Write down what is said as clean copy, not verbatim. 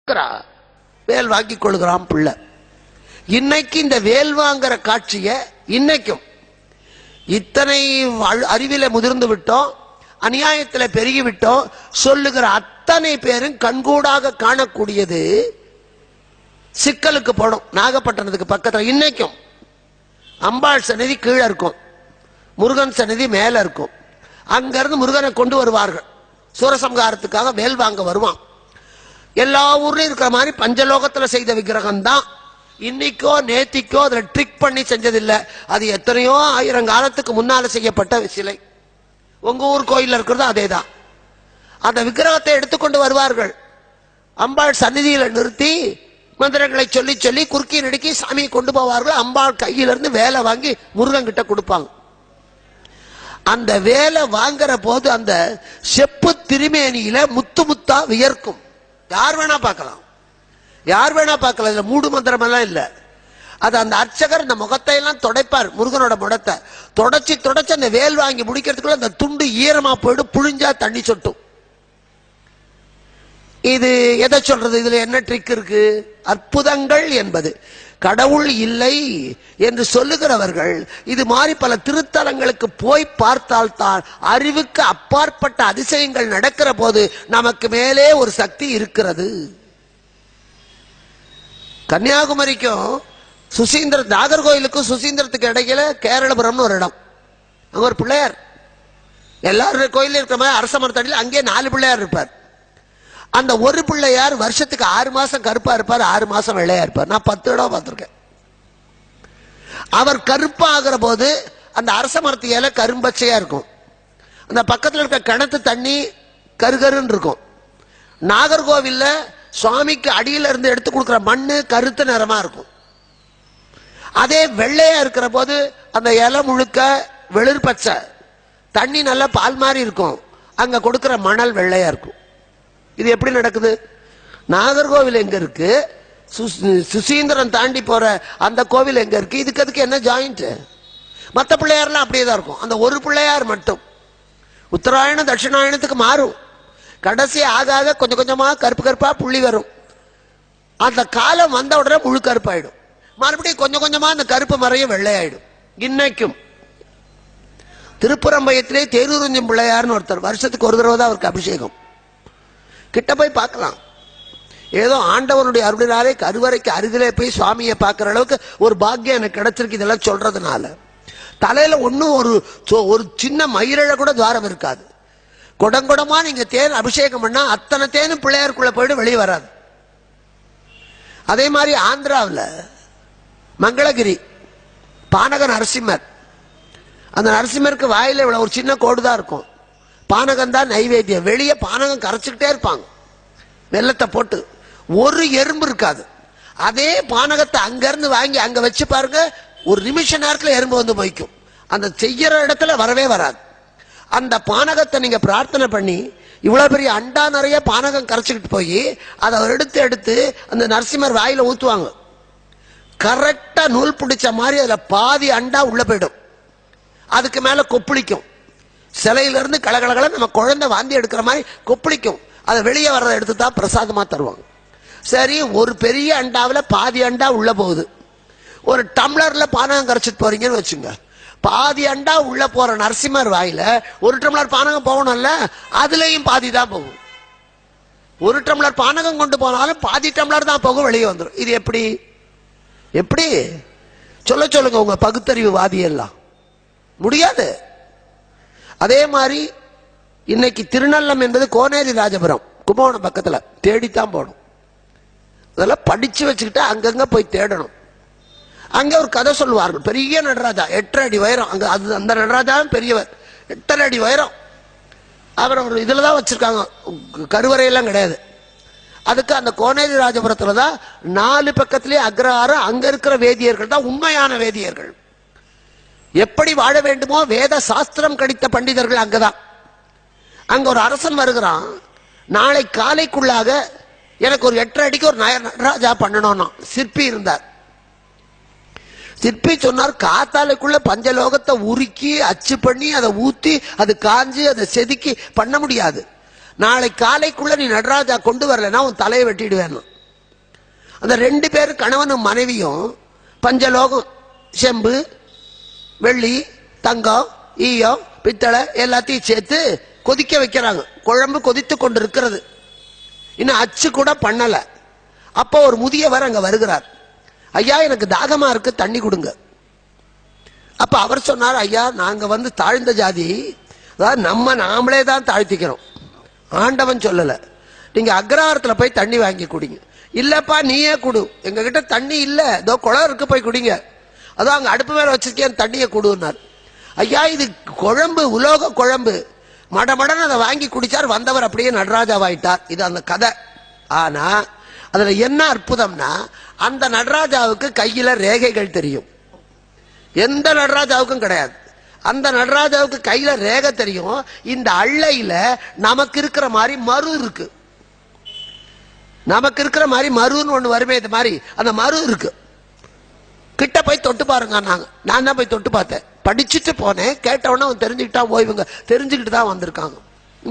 வேல் வாங்கி கொள்கிறான் பிள்ளை. இன்னைக்கு இந்த வேல் வாங்குற காட்சிய இன்னைக்கும் இத்தனை அறிவில முதிர்ந்து விட்டோம், அநியாயத்தில் பெருகி விட்டோம் சொல்லுகிற அத்தனை பேரும் கண்கூடாக காணக்கூடியது சிக்கலுக்கு போடும். நாகப்பட்டினத்துக்கு பக்கத்தில் இன்னைக்கும் அம்பாள் சன்னதி கீழே இருக்கும், முருகன் சன்னதி மேல இருக்கும். அங்கிருந்து முருகனை கொண்டு வருவார்கள். சூரசம்ஹாரத்துக்காக வேல் வாங்க வருவான். எல்லா ஊர்லயும் இருக்கிற மாதிரி பஞ்சலோகத்துல செய்த விக்கிரகம் தான். இன்னைக்கோ நேத்திக்கோ அதுல ட்ரிக் பண்ணி செஞ்சதில்லை. அது எத்தனையோ ஆயிரம் காலத்துக்கு முன்னால செய்யப்பட்ட சிலை. உங்க ஊர் கோயில்ல இருக்கிறது அதே தான். அந்த விக்கிரகத்தை எடுத்துக்கொண்டு வருவார்கள். அம்பாள் சந்நிதியில நிறுத்தி மந்திரங்களை சொல்லி சொல்லி குறுக்கி நடுக்கி சாமியை கொண்டு போவார்கள். அம்பாள் கையிலிருந்து வேலை வாங்கி முருகன் கிட்ட கொடுப்பாங்க. அந்த வேலை வாங்குற போது அந்த செப்பு திருமேனியில முத்து முத்தா வியர்க்கும். யார் வேணா பார்க்கலாம், யார் வேணா பார்க்கலாம். இதுல மூடு மந்திரம் எல்லாம் இல்ல. அது அந்த அர்ச்சகர் இந்த முகத்தை எல்லாம் துடைப்பார். முருகனோட முகத்தை தொடச்சி தொடச்சி அந்த வேல் வாங்கி முடிக்கிறதுக்குள்ள அந்த துண்டு ஈரமா போயிடும், புழிஞ்சா தண்ணி சொட்டும். இது எதை சொல்றது? இதுல என்ன ட்ரிக் இருக்கு? அற்புதங்கள் என்பது கடவுள் இல்லை என்று சொல்லுகிறவர்கள் இது மாதிரி பல திருத்தலங்களுக்கு போய் பார்த்தால் தான் அறிவுக்கு அப்பாற்பட்ட அதிசயங்கள் நடக்கிற போது நமக்கு மேலே ஒரு சக்தி இருக்கிறது. கன்னியாகுமரிக்கும் சுசீந்திர நாகர்கோயிலுக்கும் சுசீந்திரத்துக்கு இடையில கேரளபுரம்னு ஒரு இடம். அங்க ஒரு பிள்ளையார், எல்லாரும் கோயில இருக்கிற மாதிரி அரச மரத்தடியில் அங்கே 4 பிள்ளையார் இருப்பார். அந்த ஒரு பிள்ளையார் வருஷத்துக்கு 6 மாசம் கருப்பா இருப்பார், 6 மாசம் வெள்ளையா இருப்பார். நான் 10 இடம் பார்த்திருக்கேன். அவர் கருப்பாகிற போது அந்த அரச மரத்து இலை கரும்பச்சையா இருக்கும். அந்த பக்கத்தில் இருக்க கிணத்து தண்ணி கருகருன்னு இருக்கும். நாகர்கோவில்ல சுவாமிக்கு அடியில இருந்து எடுத்து கொடுக்கிற மண்ணு கருத்து நிறமா இருக்கும். அதே வெள்ளையா இருக்கிற போது அந்த இலை முழுக்க வெளிர் பச்சை, தண்ணி நல்லா பால் மாதிரி இருக்கும். அங்க கொடுக்கிற மணல் வெள்ளையா இருக்கும். இது எப்படி நடக்குது? நாகர்கோவில் எங்க இருக்கு, சுசீந்திரன் தாண்டி போற அந்த கோவில் எங்க இருக்கு? இதுக்கு அதுக்கு என்ன ஜாயிண்ட்? மற்ற பிள்ளையார்லாம் அப்படியே தான் இருக்கும். அந்த ஒரு பிள்ளையார் மட்டும் உத்தராயணம் தட்சிணாயணத்துக்கு மாறும். கடைசி ஆக கொஞ்சம் கொஞ்சமா கருப்பு கருப்பா புள்ளி வரும். அந்த காலம் வந்த உடனே முழு கருப்பாயிடும். மறுபடியும் கொஞ்சம் கொஞ்சமா அந்த கருப்பு மறையும் வெள்ளையாயிடும். இன்னைக்கும் திருப்புறம்பயத்திலே தேரூரஞ்சம் பிள்ளையார்னு ஒருத்தர், வருஷத்துக்கு ஒரு தடவை தான் அவருக்கு அபிஷேகம். கிட்ட போய் பார்க்கலாம். ஏதோ ஆண்டவனுடைய அருளினாலே கருவறைக்கு அருகிலே போய் சுவாமியை பார்க்கிற அளவுக்கு ஒரு பாக்கியம் எனக்கு கிடைச்சிருக்கு. இதெல்லாம் சொல்றதுனால தலையில ஒன்னும் ஒரு சின்ன மயிரிழ கூட துவாரம் இருக்காது. குடங்குடமா நீங்க தேன் அபிஷேகம் பண்ணா அத்தனை தேனும் பிள்ளையாருக்குள்ள போயிட்டு வெளியே வராது. அதே மாதிரி ஆந்திராவில் மங்களகிரி பானக நரசிம்மர், அந்த நரசிம்மருக்கு வாயில இவ்வளவு ஒரு சின்ன கோடுதான் இருக்கும். பானகம் தான் நைவேத்தியம். வெளியே பானகம் கரைச்சுக்கிட்டே இருப்பாங்க வெள்ளத்தை போட்டு, ஒரு எறும்பு இருக்காது. அதே பானகத்தை அங்க இருந்து வாங்கி அங்க வச்சு பாருங்க, ஒரு நிமிஷ நேரத்துல எறும்பு வந்து மொய்க்கும். அந்த செய்யற இடத்துல வரவே வராது. அந்த பானகத்தை நீங்க பிரார்த்தனை பண்ணி இவ்வளவு பெரிய அண்டா நிறைய பானகம் கரைச்சுக்கிட்டு போய் அதை எடுத்து எடுத்து அந்த நரசிம்மர் வாயில ஊத்துவாங்க. கரெக்டா நூல் பிடிச்ச மாதிரி அதுல பாதி அண்டா உள்ள போயிடும். அதுக்கு மேல கொப்பளிக்கும். சிலையில இருந்து கலகலகல நம்ம குழந்தை வாந்தி எடுக்கிற மாதிரி கொப்பளிக்கும். அதை வெளியே வர்றதை எடுத்து தான் பிரசாதமா தருவாங்க. சரி, ஒரு பெரிய அண்டாவில் பாதி அண்டா உள்ள போகுது. ஒரு டம்ளர்ல பானகம் கரைச்சிட்டு போறீங்கன்னு வச்சுங்க, பாதி அண்டா உள்ள போற நரசிம்மர் வாயில ஒரு டம்ளர் பானகம் போகணும்ல, அதுலயும் பாதி தான் போகும். ஒரு டம்ளர் பானகம் கொண்டு போனாலும் பாதி டம்ளர் தான் போகும், வெளியே வந்துடும். இது எப்படி எப்படி சொல்லுங்க உங்க பகுத்தறிவு வாதியெல்லாம் முடியாது. அதே மாதிரி இன்னைக்கு திருநள்ளம் என்பது கோனேரி ராஜபுரம் கும்பகோணம் பக்கத்துல, தேடித்தான் போகணும். அதெல்லாம் படிச்சு வச்சுக்கிட்டு அங்கங்க போய் தேடணும். அங்க ஒரு கதை சொல்லுவார்கள். பெரிய நடராஜா 8 அடி உயரம். அங்க அது அந்த நடராஜா பெரியவர், 8 அடி உயரம். அவர் ஒரு இதுலதான் வச்சிருக்காங்க, கருவறையெல்லாம் கிடையாது. அதுக்கு அந்த கோனேரி ராஜபுரத்துலதான் 4 பக்கத்திலேயே அக்ரஹாரம். அங்க இருக்கிற வேதியர்கள் தான் உண்மையான வேதியர்கள். எப்படி வாழ வேண்டுமோ வேத சாஸ்திரம் கடித்த பண்டிதர்கள் அங்கதான். அங்க ஒரு அரசன் வருகிறான். நாளை காலைக்குள்ளாக எனக்கு ஒரு 8 அடிக்கு ஒரு நடராஜா பண்ணணும்னா சிற்பி இருந்தார். சிற்பி சொன்னார், காத்தாலைக்குள்ள பஞ்சலோகத்தை உருக்கி அச்சு பண்ணி அதை ஊத்தி அது காஞ்சி அதை செதுக்கி பண்ண முடியாது. நாளை காலைக்குள்ள நீ நடராஜா கொண்டு வரலன்னா உன் தலையை வெட்டிடுவேன். அந்த 2 பேரும் கணவனும் மனைவியும் பஞ்சலோகம், செம்பு, வெள்ளி, தங்கம், ஈயம், பித்தளை எல்லாத்தையும் சேர்த்து கொதிக்க வைக்கிறாங்க. குழம்பு கொதித்து கொண்டு இருக்கிறது, இன்னும் அச்சு கூட பண்ணல. அப்போ ஒரு முதியவர் அங்க வருகிறார். ஐயா, எனக்கு தாகமா இருக்கு, தண்ணி கொடுங்க. அப்ப அவர் சொன்னார், ஐயா, நாங்க தாழ்ந்த ஜாதி, அதாவது நாமளே தான் தாழ்த்திக்கிறோம், ஆண்டவன் சொல்லல. நீங்க அக்ரஹாரத்துல போய் தண்ணி வாங்கி குடிங்க. இல்லப்பா நீயே குடு, எங்க கிட்ட தண்ணி இல்ல, இதோ குளம் இருக்கு, போய் குடிங்க. அதான் அங்க அடுப்பு மேல வச்சிருக்கேன், தண்ணியை குடுனார். ஐயா, இது குழம்பு, உலோக குழம்பு, மடமடன்னு அதை வாங்கி குடிச்சார். வந்தவர் அப்படியே நடராஜாவாயிட்டார். இது அந்த கதை. ஆனா அதுல என்ன அற்புதம்னா, அந்த நடராஜாவுக்கு கையில ரேகைகள் தெரியும், எந்த நடராஜாவுக்கும் கிடையாது. அந்த நடராஜாவுக்கு கையில ரேகை தெரியும். இந்த அள்ளையில நமக்கு இருக்கிற மாதிரி மரு இருக்கு, நமக்கு இருக்கிற மாதிரி மருன்னு ஒண்ணு வருமே, இது மாதிரி அந்த மரு இருக்கு. கிட்ட போய் தொட்டு பாருங்க. நான் தான் போய் தொட்டு பார்த்தேன், படிச்சுட்டு போனேன். கேட்டவொன்னே அவன் தெரிஞ்சுக்கிட்டா, ஓய்வுங்க தெரிஞ்சுக்கிட்டு தான் வந்திருக்காங்க.